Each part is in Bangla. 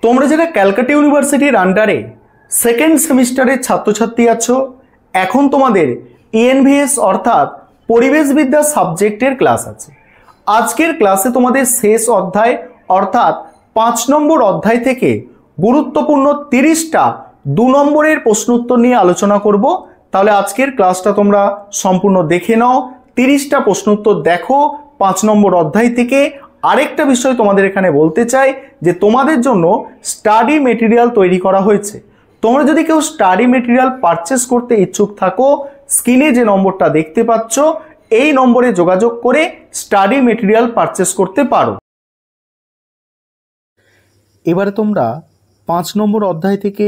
তোমরা যারা ক্যালকাটা ইউনিভার্সিটির আন্ডারে সেকেন্ড সেমিস্টারের ছাত্রছাত্রী আছো, এখন তোমাদের ইএনভিএস অর্থাৎ পরিবেশবিদ্যা সাবজেক্টের ক্লাস আছে। আজকের ক্লাসে তোমাদের শেষ অধ্যায় অর্থাৎ 5 নম্বর অধ্যায় থেকে গুরুত্বপূর্ণ 30টা 2 নম্বরের প্রশ্ন উত্তর নিয়ে আলোচনা করব। তাহলে আজকের ক্লাসটা তোমরা সম্পূর্ণ দেখে নাও, 30টা প্রশ্ন উত্তর দেখো 5 নম্বর অধ্যায় থেকে। আরেকটা বিষয় তোমাদের এখানে বলতে চাই যে তোমাদের জন্য স্টাডি মেটেরিয়াল তৈরি করা হয়েছে। তোমরা যদি কেউ স্টাডি মেটেরিয়াল পারচেস করতে ইচ্ছুক থাকো, স্ক্রিনে যে নম্বরটা দেখতে পাচ্ছ এই নম্বরে যোগাযোগ করে স্টাডি মেটেরিয়াল পারচেস করতে পারো। এবারে তোমরা 5 নম্বর অধ্যায় থেকে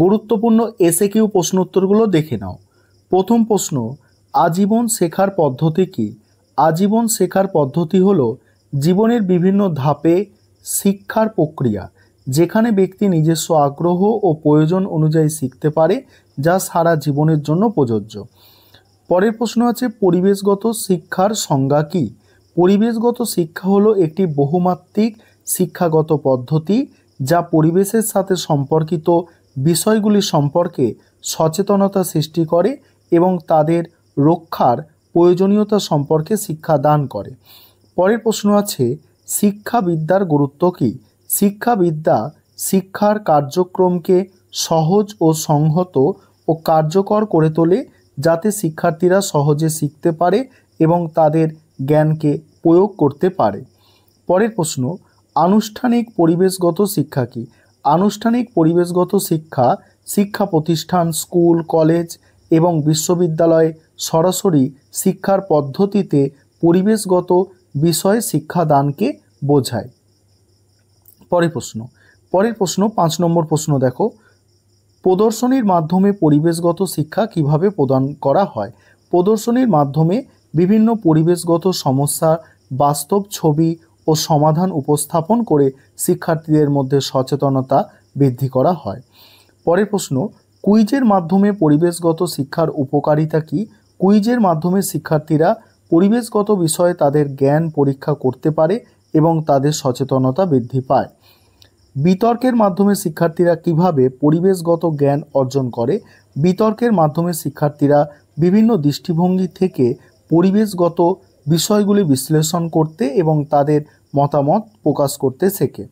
গুরুত্বপূর্ণ এসএকিউ প্রশ্ন উত্তরগুলো দেখে নাও। প্রথম প্রশ্ন, আজীবন শেখার পদ্ধতি কি? আজীবন শেখার পদ্ধতি হলো জীবনের বিভিন্ন ধাপে শিক্ষার প্রক্রিয়া, যেখানে ব্যক্তি নিজস্ব আগ্রহ ও প্রয়োজন অনুযায়ী শিখতে পারে, যা সারা জীবনের জন্য প্রযোজ্য। পরের প্রশ্ন আছে, পরিবেশগত শিক্ষার সংজ্ঞা কি? পরিবেশগত শিক্ষা হলো একটি বহুমাত্রিক শিক্ষাগত পদ্ধতি যা পরিবেশের সাথে সম্পর্কিত বিষয়গুলি সম্পর্কে সচেতনতা সৃষ্টি করে এবং তাদের রক্ষার প্রয়োজনীয়তা সম্পর্কে শিক্ষা দান করে। পরের প্রশ্ন আছে, শিক্ষাবিদ্যার গুরুত্ব কী? শিক্ষাবিদ্যা শিক্ষার কার্যক্রমকে সহজ ও সংহত ও কার্যকর করে তোলে, যাতে শিক্ষার্থীরা সহজে শিখতে পারে এবং তাদের জ্ঞানকে প্রয়োগ করতে পারে। পরের প্রশ্ন, আনুষ্ঠানিক পরিবেশগত শিক্ষা কী? আনুষ্ঠানিক পরিবেশগত শিক্ষা শিক্ষা প্রতিষ্ঠান, স্কুল, কলেজ এবং বিশ্ববিদ্যালয়ে সরাসরি শিক্ষার পদ্ধতিতে পরিবেশগত বিষয়ে শিক্ষাদানকে বোঝায়। পরের প্রশ্ন 5 নম্বর প্রশ্ন দেখো, প্রদর্শনীর মাধ্যমে পরিবেশগত শিক্ষা কিভাবে প্রদান করা হয়? প্রদর্শনীর মাধ্যমে বিভিন্ন পরিবেশগত সমস্যা বাস্তব ছবি ও সমাধান উপস্থাপন করে শিক্ষার্থীদের মধ্যে সচেতনতা বৃদ্ধি করা হয়। পরের প্রশ্ন, কুইজের মাধ্যমে পরিবেশগত শিক্ষার উপকারিতা কী? কুইজের মাধ্যমে শিক্ষার্থীরা পরিবেশগত বিষয়ে তাদের জ্ঞান পরীক্ষা করতে পারে এবং তাদের সচেতনতা বৃদ্ধি পায়। বিতর্কের মাধ্যমে শিক্ষার্থীরা কিভাবে পরিবেশগত জ্ঞান অর্জন করে? বিতর্কের মাধ্যমে শিক্ষার্থীরা বিভিন্ন দৃষ্টিভঙ্গি থেকে পরিবেশগত বিষয়গুলি বিশ্লেষণ করতে এবং তাদের মতামত প্রকাশ করতে শেখে।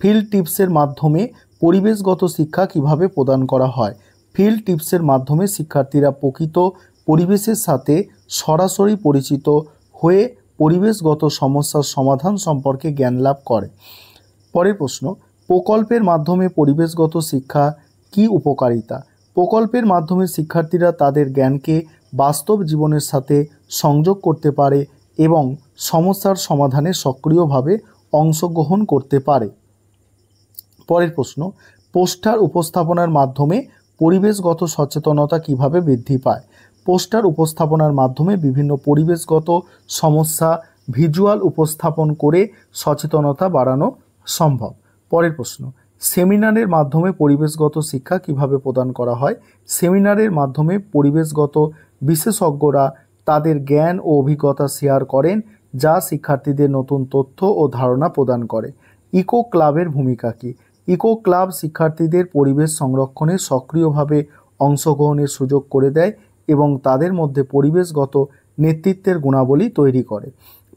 ফিল্ড টিপসের মাধ্যমে পরিবেশগত শিক্ষা কিভাবে প্রদান করা হয়? ফিল্ড টিপসের মাধ্যমে শিক্ষার্থীরা প্রকৃত পরিবেশের সাথে সরাসরি পরিচিত হয়ে পরিবেশগত সমস্যার সমাধান সম্পর্কে জ্ঞান লাভ করে। পরের প্রশ্ন, প্রকল্পের মাধ্যমে পরিবেশগত শিক্ষা কি উপকারিতা? প্রকল্পের মাধ্যমে শিক্ষার্থীরা তাদের জ্ঞানকে বাস্তব জীবনের সাথে সংযোগ করতে পারে এবং সমস্যার সমাধানে সক্রিয়ভাবে অংশগ্রহণ করতে পারে। পরের প্রশ্ন, পোস্টার উপস্থাপনার মাধ্যমে পরিবেশগত সচেতনতা কিভাবে বৃদ্ধি পায়? পোস্টার উপস্থাপনার মাধ্যমে বিভিন্ন পরিবেশগত সমস্যা ভিজুয়াল উপস্থাপন করে সচেতনতা বাড়ানো সম্ভব। পরের প্রশ্ন, সেমিনারের মাধ্যমে পরিবেশগত শিক্ষা কিভাবে প্রদান করা হয়? সেমিনারের মাধ্যমে পরিবেশগত বিশেষজ্ঞরা তাদের জ্ঞান ও অভিজ্ঞতা শেয়ার করেন, যা শিক্ষার্থীদের নতুন তথ্য ও ধারণা প্রদান করে। ইকো ক্লাবের ভূমিকা কী? ইকো ক্লাব শিক্ষার্থীদের পরিবেশ সংরক্ষণে সক্রিয়ভাবে অংশগ্রহণের সুযোগ করে দেয় এবং তাদের মধ্যে পরিবেশগত নেতৃত্বের গুণাবলী তৈরি করে।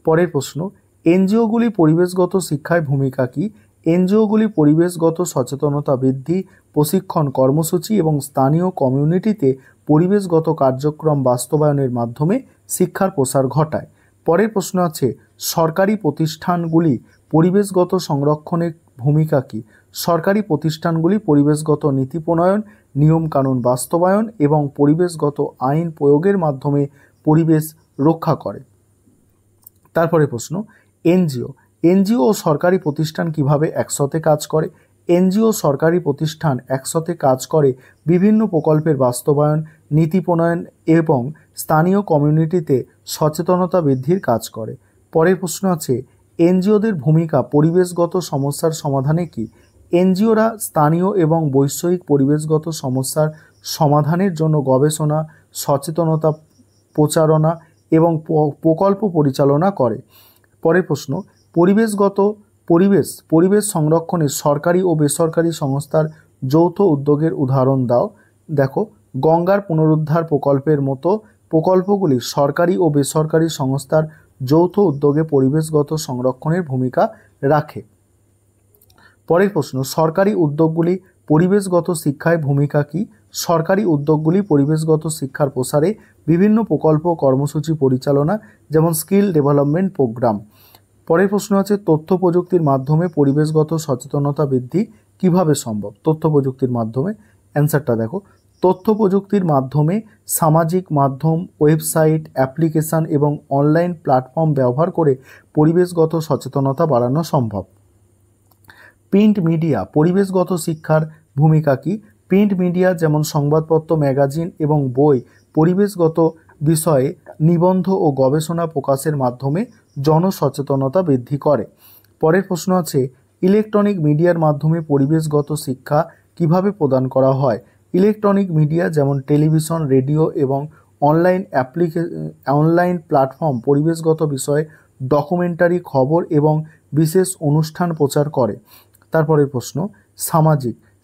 পরের প্রশ্ন, এনজিওগুলি পরিবেশগত শিক্ষায় ভূমিকা কী? এনজিওগুলি পরিবেশগত সচেতনতা বৃদ্ধি, প্রশিক্ষণ কর্মসূচি এবং স্থানীয় কমিউনিটিতে পরিবেশগত কার্যক্রম বাস্তবায়নের মাধ্যমে শিক্ষার প্রসার ঘটায়। পরের প্রশ্ন আছে, সরকারি প্রতিষ্ঠানগুলি পরিবেশগত সংরক্ষণের ভূমিকা কী? সরকারি প্রতিষ্ঠানগুলি পরিবেশগত নীতি প্রণয়ন, নিয়মকানুন বাস্তবায়ন এবং পরিবেশগত আইন প্রয়োগের মাধ্যমে পরিবেশ রক্ষা করে। তারপরে প্রশ্ন, এনজিও ও সরকারি প্রতিষ্ঠান কিভাবে একসাথে কাজ করে? এনজিও সরকারি প্রতিষ্ঠান একসাথে কাজ করে বিভিন্ন প্রকল্পের বাস্তবায়ন, নীতি প্রণয়ন এবং স্থানীয় কমিউনিটিতে সচেতনতা বৃদ্ধির কাজ করে। পরের প্রশ্ন আছে, এনজিওদের ভূমিকা পরিবেশগত সমস্যার সমাধানে কী? এনজিওরা স্থানীয় এবং বৈশ্বিক পরিবেশগত সমস্যার সমাধানের জন্য গবেষণা, সচেতনতা প্রচারণা এবং প্রকল্প পরিচালনা করে। পরের প্রশ্ন, পরিবেশগত পরিবেশ সংরক্ষণে সরকারি ও বেসরকারি সংস্থার যৌথ উদ্যোগের উদাহরণ দাও। দেখো, গঙ্গার পুনরুদ্ধার প্রকল্পের মতো প্রকল্পগুলি সরকারি ও বেসরকারি সংস্থার যৌথ উদ্যোগে পরিবেশগত সংরক্ষণের ভূমিকা রাখে। পরের প্রশ্ন, সরকারি উদ্যোগগুলি পরিবেশগত শিক্ষায় ভূমিকা কী? সরকারি উদ্যোগগুলি পরিবেশগত শিক্ষার প্রসারে বিভিন্ন প্রকল্প কর্মসূচি পরিচালনা, যেমন স্কিল ডেভেলপমেন্ট প্রোগ্রাম। পরের প্রশ্ন আছে, তথ্য প্রযুক্তির মাধ্যমে পরিবেশগত সচেতনতা বৃদ্ধি কিভাবে সম্ভব? তথ্য প্রযুক্তির মাধ্যমে। অ্যান্সারটা দেখো, তথ্য প্রযুক্তির মাধ্যমে সামাজিক মাধ্যম, ওয়েবসাইট, অ্যাপ্লিকেশন এবং অনলাইন প্ল্যাটফর্ম ব্যবহার করে পরিবেশগত সচেতনতা বাড়ানো সম্ভব। প্রিন্ট মিডিয়া পরিবেশগত শিক্ষার ভূমিকা কী? প্রিন্ট মিডিয়া যেমন সংবাদপত্র, ম্যাগাজিন এবং বই পরিবেশগত বিষয়ে নিবন্ধ ও গবেষণা প্রকাশের মাধ্যমে জনসচেতনতা বৃদ্ধি করে। পরের প্রশ্ন আছে, ইলেকট্রনিক মিডিয়ার মাধ্যমে পরিবেশগত শিক্ষা কিভাবে প্রদান করা হয়? ইলেকট্রনিক মিডিয়া যেমন টেলিভিশন, রেডিও এবং অনলাইন প্ল্যাটফর্ম পরিবেশগত বিষয়ে ডকুমেন্টারি, খবর এবং বিশেষ অনুষ্ঠান প্রচার করে। তারপরের প্রশ্ন,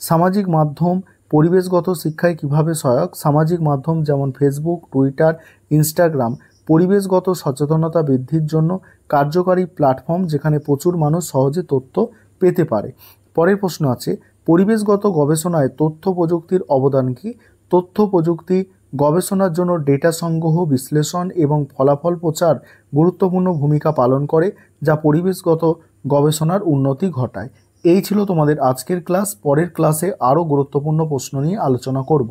সামাজিক মাধ্যম পরিবেশগত শিক্ষায় কিভাবে সহায়ক? সামাজিক মাধ্যম যেমন ফেসবুক, টুইটার, ইনস্টাগ্রাম পরিবেশগত সচেতনতা বৃদ্ধির জন্য কার্যকারী প্ল্যাটফর্ম, যেখানে প্রচুর মানুষ সহজে তথ্য পেতে পারে। পরের প্রশ্ন আছে, পরিবেশগত গবেষণায় তথ্য প্রযুক্তির অবদান কী? তথ্য প্রযুক্তি গবেষণার জন্য ডেটা সংগ্রহ, বিশ্লেষণ এবং ফলাফল প্রচার গুরুত্বপূর্ণ ভূমিকা পালন করে, যা পরিবেশগত গবেষণার উন্নতি ঘটায়। এই ছিল তোমাদের আজকের ক্লাস। পরের ক্লাসে আরও গুরুত্বপূর্ণ প্রশ্ন নিয়ে আলোচনা করব।